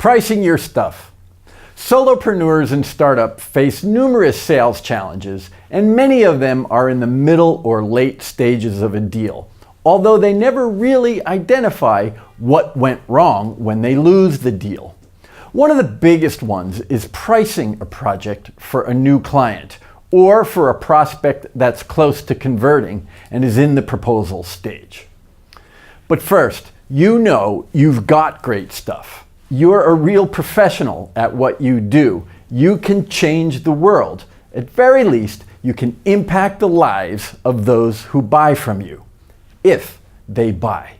Pricing your stuff. Solopreneurs and startups face numerous sales challenges, and many of them are in the middle or late stages of a deal, although they never really identify what went wrong when they lose the deal. One of the biggest ones is pricing a project for a new client or for a prospect that's close to converting and is in the proposal stage. But first, you know you've got great stuff. You're a real professional at what you do. You can change the world. At very least, you can impact the lives of those who buy from you, if they buy.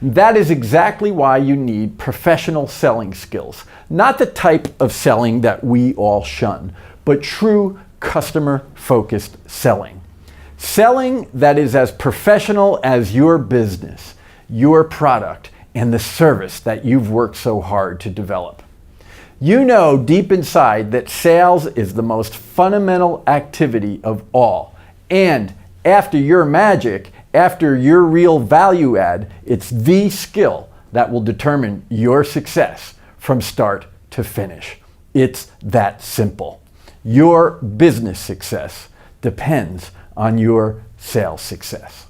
That is exactly why you need professional selling skills. Not the type of selling that we all shun, but true customer-focused selling. Selling that is as professional as your business, your product, and the service that you've worked so hard to develop. You know deep inside that sales is the most fundamental activity of all. And after your magic, after your real value add, it's the skill that will determine your success from start to finish. It's that simple. Your business success depends on your sales success.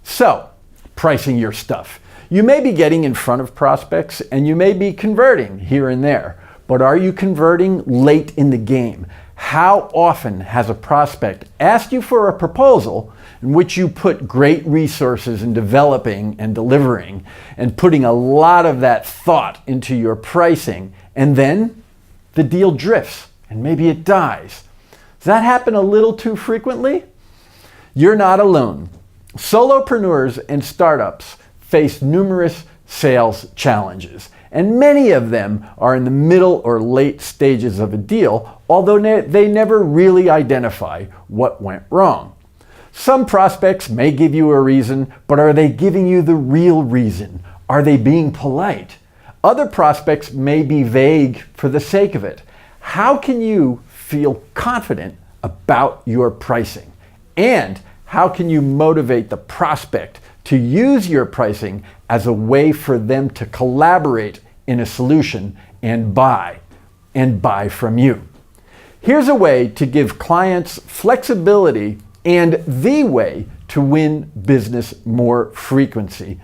So, pricing your stuff. You may be getting in front of prospects and you may be converting here and there, but are you converting late in the game? How often has a prospect asked you for a proposal in which you put great resources in developing and delivering and putting a lot of that thought into your pricing, and then the deal drifts and maybe it dies? Does that happen a little too frequently? You're not alone. Solopreneurs and startups face numerous sales challenges, and many of them are in the middle or late stages of a deal, although they never really identify what went wrong. Some prospects may give you a reason, but are they giving you the real reason? Are they being polite? Other prospects may be vague for the sake of it. How can you feel confident about your pricing? And how can you motivate the prospect to use your pricing as a way for them to collaborate in a solution and buy from you? Here's a way to give clients flexibility and the way to win business more frequently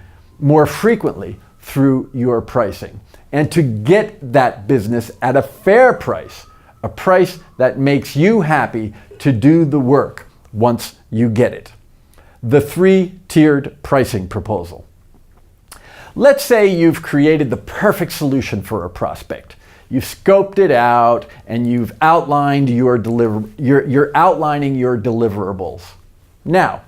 through your pricing, and to get that business at a fair price, a price that makes you happy to do the work once you get it. The three-tiered pricing proposal. Let's say you've created the perfect solution for a prospect. You've scoped it out and you've outlined you're outlining your deliverables. Now,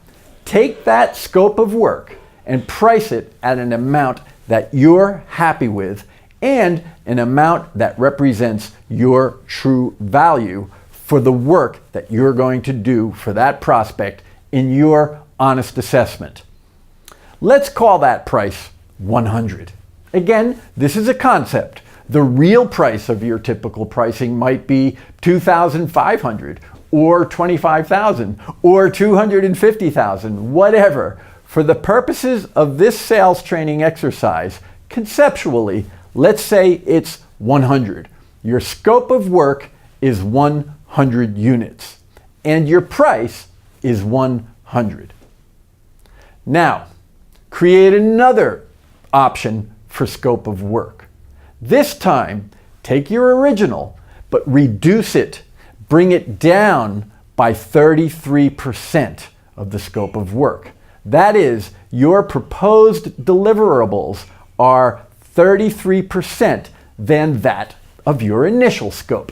take that scope of work and price it at an amount that you're happy with and an amount that represents your true value for the work that you're going to do for that prospect in your honest assessment. Let's call that price 100. Again, this is a concept. The real price of your typical pricing might be $2,500 or $25,000 or $250,000, whatever. For the purposes of this sales training exercise, conceptually, let's say it's 100. Your scope of work is 100 units and your price is 100. Now, create another option for scope of work. This time, take your original, but reduce it, bring it down by 33% of the scope of work. That is, your proposed deliverables are 33% than that of your initial scope.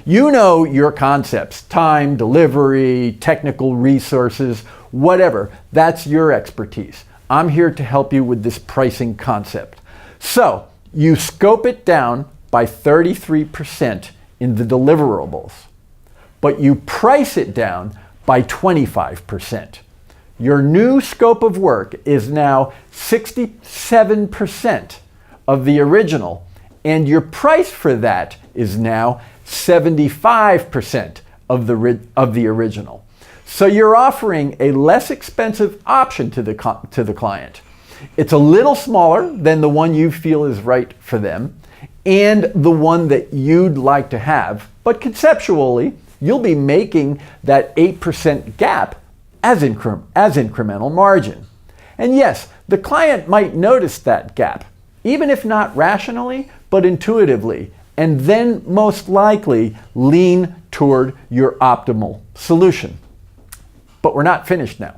You know your concepts, time, delivery, technical resources, whatever. That's your expertise. I'm here to help you with this pricing concept. So, you scope it down by 33% in the deliverables, but you price it down by 25%. Your new scope of work is now 67% of the original, and your price for that is now 75% of the original. So you're offering a less expensive option to the client. It's a little smaller than the one you feel is right for them and the one that you'd like to have, but conceptually, you'll be making that 8% gap as incremental margin. And yes, the client might notice that gap, even if not rationally, but intuitively, and then most likely lean toward your optimal solution. But we're not finished now.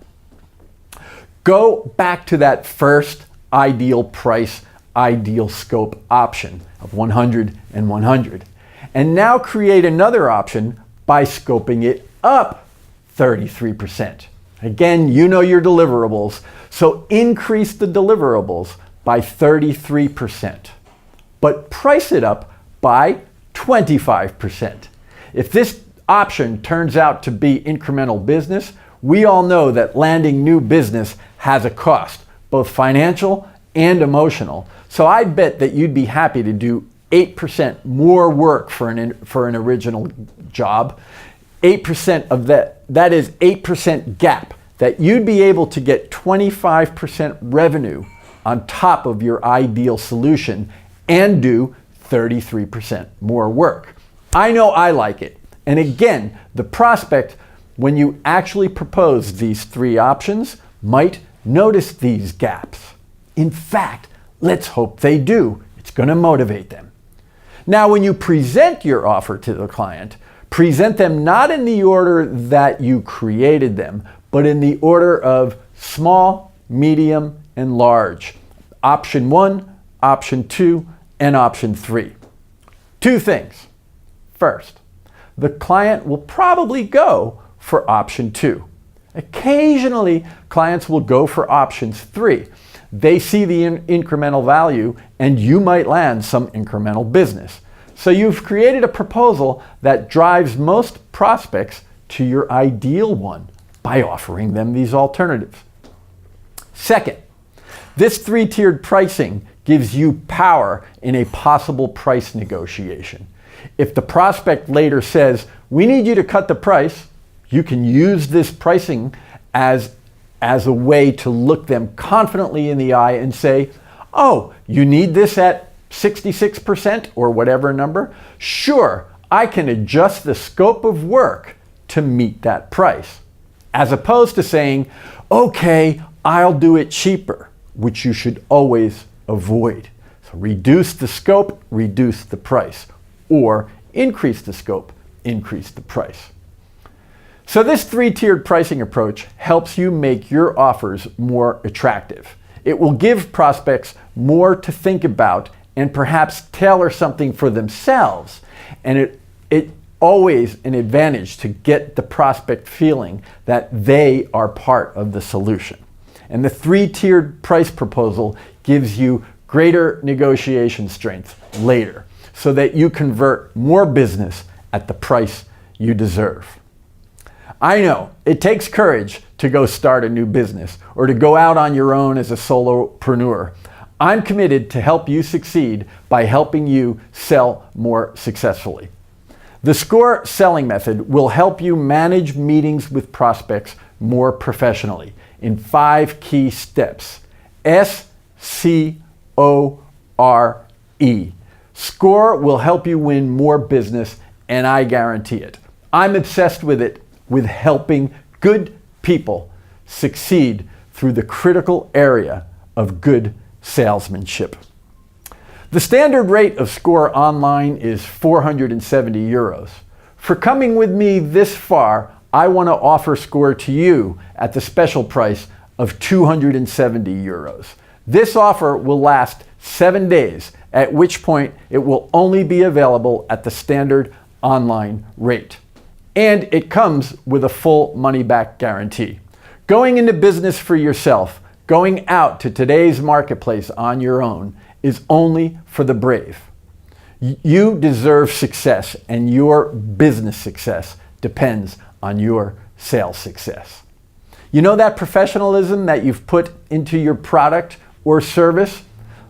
Go back to that first ideal price, ideal scope option of 100 and 100. And now create another option by scoping it up 33%. Again, you know your deliverables, so increase the deliverables by 33%, but price it up by 25%. If this option turns out to be incremental business, we all know that landing new business has a cost, both financial and emotional. So I bet that you'd be happy to do 8% more work for an original job. 8% of that is 8% gap that you'd be able to get 25% revenue on top of your ideal solution and do 33% more work. I know I like it. And again, the prospect, when you actually propose these three options, might notice these gaps. In fact, let's hope they do. It's going to motivate them. Now, when you present your offer to the client, present them not in the order that you created them, but in the order of small, medium, and large. Option 1, option 2, and option 3. Two things. First, the client will probably go for option 2. Occasionally, clients will go for options 3. They see the incremental value and you might land some incremental business. So you've created a proposal that drives most prospects to your ideal one by offering them these alternatives. Second, this three-tiered pricing gives you power in a possible price negotiation. If the prospect later says, "We need you to cut the price," you can use this pricing as a way to look them confidently in the eye and say, "Oh, you need this at 66% or whatever number? Sure, I can adjust the scope of work to meet that price." As opposed to saying, "Okay, I'll do it cheaper," which you should always avoid. So reduce the scope, reduce the price, or increase the scope, increase the price. So this three-tiered pricing approach helps you make your offers more attractive. It will give prospects more to think about and perhaps tailor something for themselves. And it always an advantage to get the prospect feeling that they are part of the solution. And the three-tiered price proposal gives you greater negotiation strength later so that you convert more business at the price you deserve. I know it takes courage to go start a new business or to go out on your own as a solopreneur. I'm committed to help you succeed by helping you sell more successfully. The S.C.O.R.E Selling Method will help you manage meetings with prospects more professionally in 5 key steps. S-C-O-R-E. S.C.O.R.E will help you win more business, and I guarantee it. I'm obsessed with it, with helping good people succeed through the critical area of good salesmanship. The standard rate of S.C.O.R.E online is 470 euros. For coming with me this far, I want to offer S.C.O.R.E to you at the special price of 270 euros. This offer will last 7 days, at which point it will only be available at the standard online rate. And it comes with a full money-back guarantee. Going into business for yourself, going out to today's marketplace on your own, is only for the brave. You deserve success, and your business success depends on your sales success. You know that professionalism that you've put into your product or service?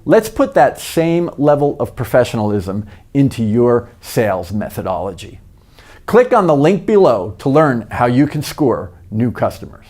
Let's put that same level of professionalism into your sales methodology. Click on the link below to learn how you can score new customers.